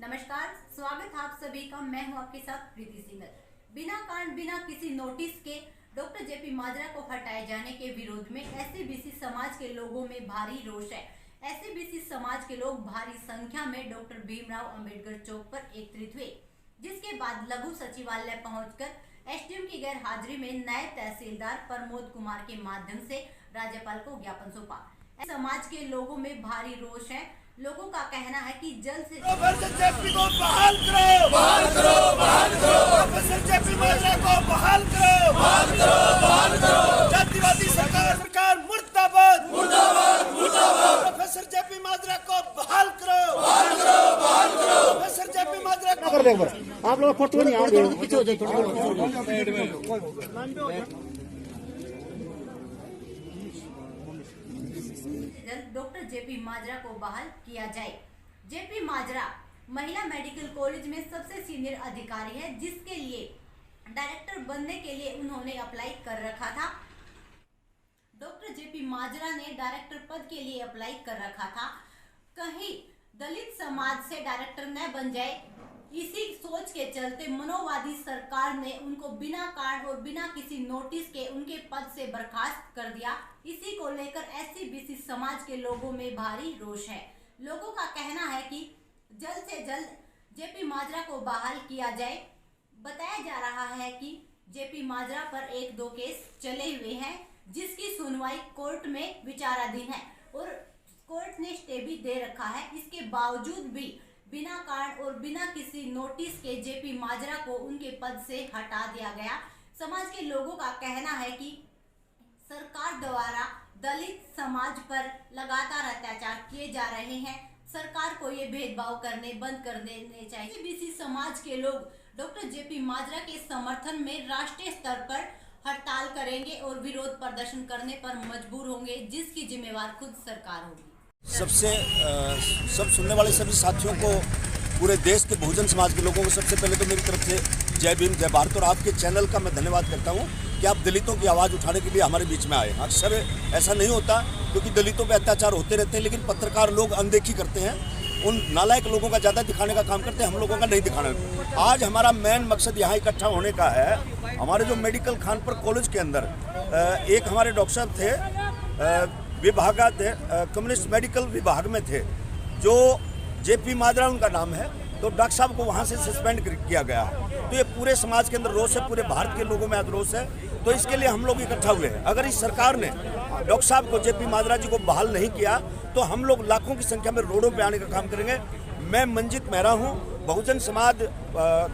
नमस्कार, स्वागत है आप सभी का। मैं हूं आपके साथ प्रीति सिंगल। बिना कांड बिना किसी नोटिस के डॉक्टर जेपी माजरा को हटाए जाने के विरोध में एससीबीसी समाज के लोगों में भारी रोष है। एससीबीसी समाज के लोग भारी संख्या में डॉक्टर भीमराव अंबेडकर चौक पर एकत्रित हुए, जिसके बाद लघु सचिवालय पहुंचकर एसडीएम की गैर हाजिरी में नायब तहसीलदार प्रमोद कुमार के माध्यम से राज्यपाल को ज्ञापन सौंपा। समाज के लोगों में भारी रोष है। लोगों का कहना है कि जल्द से जेपी को बहाल करो, बहाल करो, बहाल करो। प्रोफेसर जेपी माजरा को बहाल करो, बहाल करो, बहाल करो। जातिवादी सरकार मुर्दाबाद, मुर्दाबाद, मुर्दाबाद। प्रोफेसर जेपी माजरा को बहाल करो, बहाल करो, बहाल करो। प्रोफेसर जेपी माजरा को कर दो। आप लोग फोटो नहीं आ रहे, पीछे हो जाओ, डॉक्टर जेपी माजरा को बहाल किया जाए। जेपी माजरा महिला मेडिकल कॉलेज में सबसे सीनियर अधिकारी है, जिसके लिए डायरेक्टर बनने के लिए उन्होंने अप्लाई कर रखा था। डॉक्टर जेपी माजरा ने डायरेक्टर पद के लिए अप्लाई कर रखा था। कहीं दलित समाज से डायरेक्टर न बन जाए, इसी सोच के चलते मनोवादी सरकार ने उनको बिना कारण और बिना किसी नोटिस के उनके पद से बर्खास्त कर दिया। इसी को लेकर एससीबीसी समाज के लोगों में भारी रोष है। लोगों का कहना है कि जल्द से जल्द जेपी माजरा को बहाल किया जाए। बताया जा रहा है कि जेपी माजरा पर 1-2 केस चले हुए हैं, जिसकी सुनवाई कोर्ट में विचाराधीन है और कोर्ट ने स्टे भी दे रखा है। इसके बावजूद भी बिना कारण और बिना किसी नोटिस के जेपी माजरा को उनके पद से हटा दिया गया। समाज के लोगों का कहना है कि सरकार द्वारा दलित समाज पर लगातार अत्याचार किए जा रहे हैं। सरकार को ये भेदभाव करने बंद कर देने चाहिए। एससीबीसी समाज के लोग डॉक्टर जेपी माजरा के समर्थन में राष्ट्रीय स्तर पर हड़ताल करेंगे और विरोध प्रदर्शन करने पर मजबूर होंगे, जिसकी जिम्मेवार खुद सरकार होगी। सब सुनने वाले सभी साथियों को, पूरे देश के बहुजन समाज के लोगों को सबसे पहले तो मेरी तरफ से जय भीम, जय भारत। और आपके चैनल का मैं धन्यवाद करता हूं कि आप दलितों की आवाज़ उठाने के लिए हमारे बीच में आए। अक्सर ऐसा नहीं होता, क्योंकि दलितों पे अत्याचार होते रहते हैं, लेकिन पत्रकार लोग अनदेखी करते हैं, उन नालायक लोगों का ज़्यादा दिखाने का काम करते हैं, हम लोगों का नहीं दिखाना। आज हमारा मेन मकसद यहाँ इकट्ठा होने का है। हमारे जो मेडिकल खानपुर कॉलेज के अंदर एक हमारे डॉक्टर साहब थे, विभाग थे, कम्युनिस्ट मेडिकल विभाग में थे, जो जेपी माजरा उनका नाम है, तो डॉक्टर साहब को वहाँ से सस्पेंड किया गया है। तो ये पूरे समाज के अंदर रोष है, पूरे भारत के लोगों में आज रोष है। तो इसके लिए हम लोग इकट्ठा हुए हैं। अगर इस सरकार ने डॉक्टर साहब को, जेपी माजरा जी को बहाल नहीं किया, तो हम लोग लाखों की संख्या में रोडों पे आने का काम करेंगे। मैं मंजित मेहरा हूँ। बहुजन समाज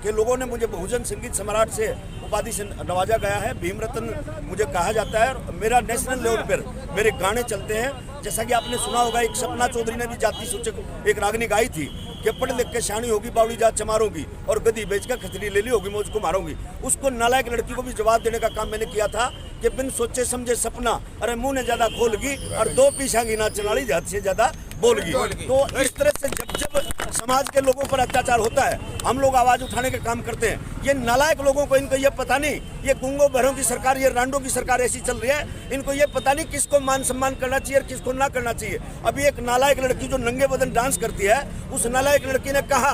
के लोगों ने मुझे बहुजन संगीत सम्राट से उपाधि से नवाजा गया है, भीम रत्न मुझे कहा जाता है। मेरा नेशनल लेवल पर मेरे गाने चलते हैं। जैसा कि आपने सुना होगा, एक सपना चौधरी ने भी जाति सूचक एक रागनी गाई थी कि पढ़ लिख के शानी होगी, बावड़ी जात चमारोगी, और गदी बेचकर खतरी ले ली होगी, मुझको मारूंगी। उसको नालायक लड़की को भी जवाब देने का काम मैंने किया था कि बिन सोचे समझे सपना, अरे मुंह ने ज्यादा खोलगी और 2 पीछांगी ना चलाली, ज्यादा से ज्यादा बोलगी। तो इस तरह से जब समाज के लोगों पर अत्याचार होता है, हम लोग आवाज उठाने का काम करते हैं। ये नालायक लोगों को, इनको ये पता नहीं, ये गुंगो बहरों की सरकार, ये रांडों की सरकार ऐसी चल रही है, इनको ये पता नहीं किसको मान सम्मान करना चाहिए और किसको ना करना चाहिए। अभी एक नालायक लड़की जो नंगे बदन डांस करती है, उस नालायक लड़की ने कहा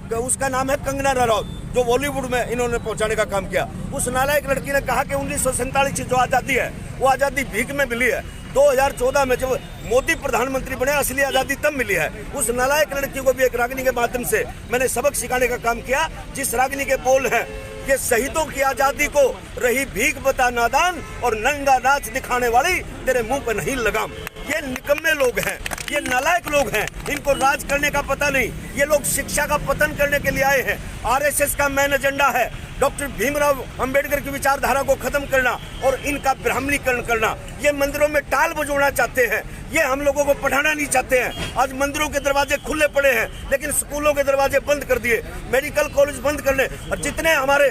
कि उसका नाम है कंगना रनौत, जो बॉलीवुड में इन्होंने पहुंचाने का काम किया। उस नालायक लड़की ने कहा कि 1947 की जो आज़ादी है, वो आज़ादी भीख में मिली है। 2014 में जब मोदी प्रधानमंत्री बने, असली आज़ादी तब मिली है। उस नालायक लड़की को भी एक रागनी के माध्यम से मैंने सबक सिखाने का काम किया, जिस रागनी के बोल हैं कि शहीदों की आज़ादी को रही भीख बता नादान, और नंगा नाच दिखाने वाली तेरे मुंह पर नहीं लगाम। ये निकम्मे लोग हैं, ये नालायक लोग हैं, इनको राज करने का पता नहीं। ये लोग शिक्षा का पतन करने के लिए आए हैं। आरएसएस का मेन एजेंडा है डॉक्टर भीमराव अंबेडकर की विचारधारा को खत्म करना और इनका ब्राह्मणीकरण करना। ये मंदिरों में टाल बजोड़ना चाहते हैं, ये हम लोगों को पढ़ाना नहीं चाहते हैं। आज मंदिरों के दरवाजे खुले पड़े हैं, लेकिन स्कूलों के दरवाजे बंद कर दिए, मेडिकल कॉलेज बंद करने। और जितने हमारे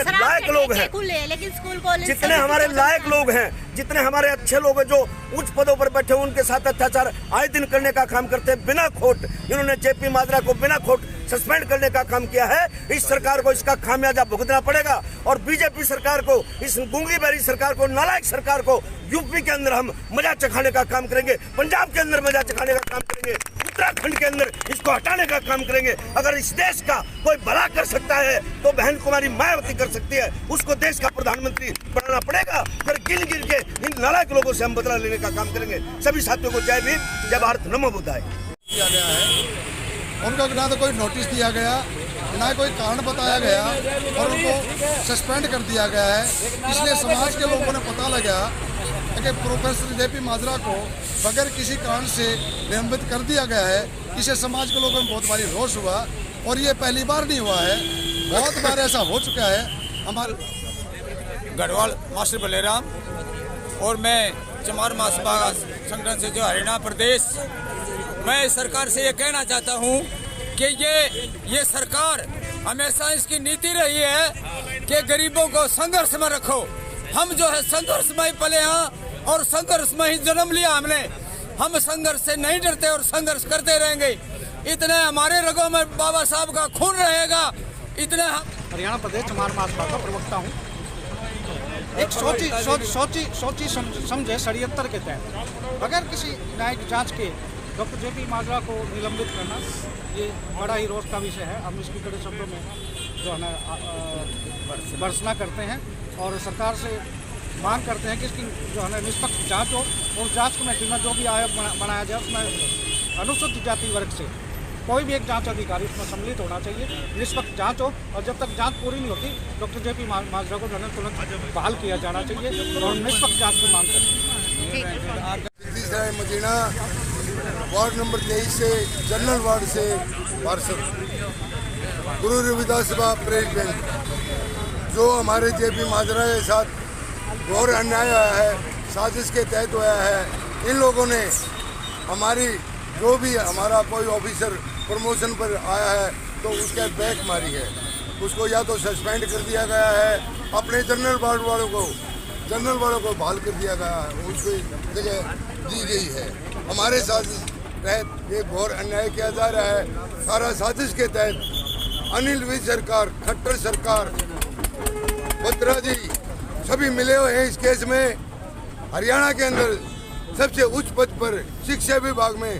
लायक लोग हैं, लेकिन स्कूल कॉलेज, जितने हमारे लायक लोग हैं, जितने हमारे अच्छे लोग हैं जो उच्च पदों पर बैठे, उनके साथ अत्याचार आए दिन करने का काम करते हैं बिना खोट। इन्होंने जेपी माजरा को बिना खोट सस्पेंड करने का काम किया है। इस सरकार को इसका खामियाजा भुगतना पड़ेगा। और बीजेपी सरकार को, इस गूंगी बैरी सरकार को, नालायक सरकार को यूपी के अंदर हम मजा चखाने का काम करेंगे, पंजाब के अंदर मजा चखाने का काम करेंगे। उत्तराखंड के अंदर इसको हटाने का काम करेंगे। अगर इस देश का कोई भला कर सकता है तो बहन कुमारी मायावती कर सकती है, उसको देश का प्रधानमंत्री बनाना पड़ेगा। फिर गिन गिन के इन नालायक लोगों से हम बदला लेने का काम करेंगे। सभी साथियों को जय भीम, जय भारत, नमो बुद्धाय। किया गया है, उनको ना तो कोई नोटिस दिया गया, ना कोई कारण बताया गया और उनको सस्पेंड कर दिया गया है। इसलिए समाज के लोगों ने पता लगा कि प्रोफेसर जेपी माजरा को बगैर किसी कारण से निलंबित कर दिया गया है। इससे समाज के लोगों में बहुत भारी रोष हुआ और ये पहली बार नहीं हुआ है, बहुत बार ऐसा हो चुका है। हमारे गढ़वाल मास्टर बलेराम और मैं चमार महासभा संगठन से जो हरियाणा प्रदेश, मैं सरकार से ये कहना चाहता हूँ कि ये सरकार हमेशा इसकी नीति रही है कि गरीबों को संघर्ष में रखो। हम जो है संघर्ष में ही पले हैं और संघर्ष में ही जन्म लिया हमने। हम संघर्ष से नहीं डरते और संघर्ष करते रहेंगे। इतने हमारे रगों में बाबा साहब का खून रहेगा। इतने हरियाणा प्रदेश चमार महासभा का प्रवक्ता हूँ। एक सोची समझे षड्यंत्र के तहत बगैर किसी न्यायिक जांच के डॉक्टर जेपी माजरा को निलंबित करना, ये बड़ा ही रोष का विषय है। हम इसकी कड़े शब्दों में जो है ना भर्त्सना करते हैं और सरकार से मांग करते हैं कि इसकी जो है ना निष्पक्ष जांच हो और जांच कमेटी में जो भी आयोग बनाया जाए उसमें अनुसूचित जाति वर्ग से कोई भी एक जांच अधिकारी उसमें सम्मिलित होना चाहिए, निष्पक्ष जांच हो। और जब तक जांच पूरी नहीं होती डॉक्टर जेपी माजरा को जो है तुरंत बहाल किया जाना चाहिए और निष्पक्ष जांच की मांग करते हैं। मदीना वार्ड नंबर 23 से जनरल वार्ड से पार्षद गुरु रविदास सभा प्रेसिडेंट, जो हमारे जेपी माजरा के साथ घोर अन्याय आया है, साजिश के तहत हुआ है। इन लोगों ने हमारी जो भी हमारा कोई ऑफिसर प्रमोशन पर आया है तो उसके बैक मारी है, उसको या तो सस्पेंड कर दिया गया है, अपने जनरल वार्ड वालों को बहाल कर दिया गया है, उसको जगह दी गई है। हमारे साथ तहत ये घोर अन्याय किया जा रहा है। सारा साजिश के तहत अनिल विज सरकार, खट्टर सरकार, बत्रा जी सभी मिले हुए हैं इस केस में। हरियाणा के अंदर सबसे उच्च पद पर शिक्षा विभाग में,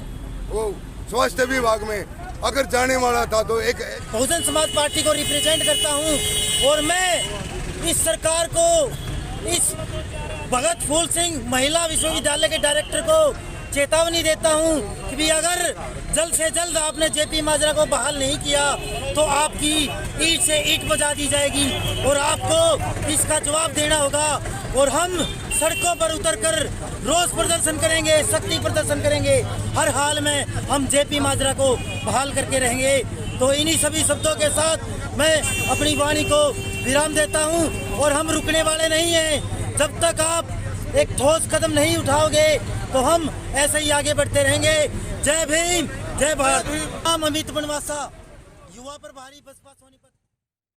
वो स्वास्थ्य विभाग में अगर जाने वाला था तो एक बहुजन समाज पार्टी को रिप्रेजेंट करता हूं और मैं इस सरकार को, इस भगत फूल सिंह महिला विश्वविद्यालय के डायरेक्टर को चेतावनी देता हूं कि भी अगर जल्द से जल्द आपने जेपी माजरा को बहाल नहीं किया तो आपकी ईंट से ईंट बजा दी जाएगी और आपको इसका जवाब देना होगा। और हम सड़कों पर उतरकर रोष प्रदर्शन करेंगे, शक्ति प्रदर्शन करेंगे। हर हाल में हम जेपी माजरा को बहाल करके रहेंगे। तो इन्हीं सभी शब्दों के साथ मैं अपनी वाणी को विराम देता हूं और हम रुकने वाले नहीं हैं। जब तक आप एक ठोस कदम नहीं उठाओगे तो हम ऐसे ही आगे बढ़ते रहेंगे। जय भीम, जय भारत। नाम अमित बनवासा, युवा प्रभारी बसपा सोनीपत।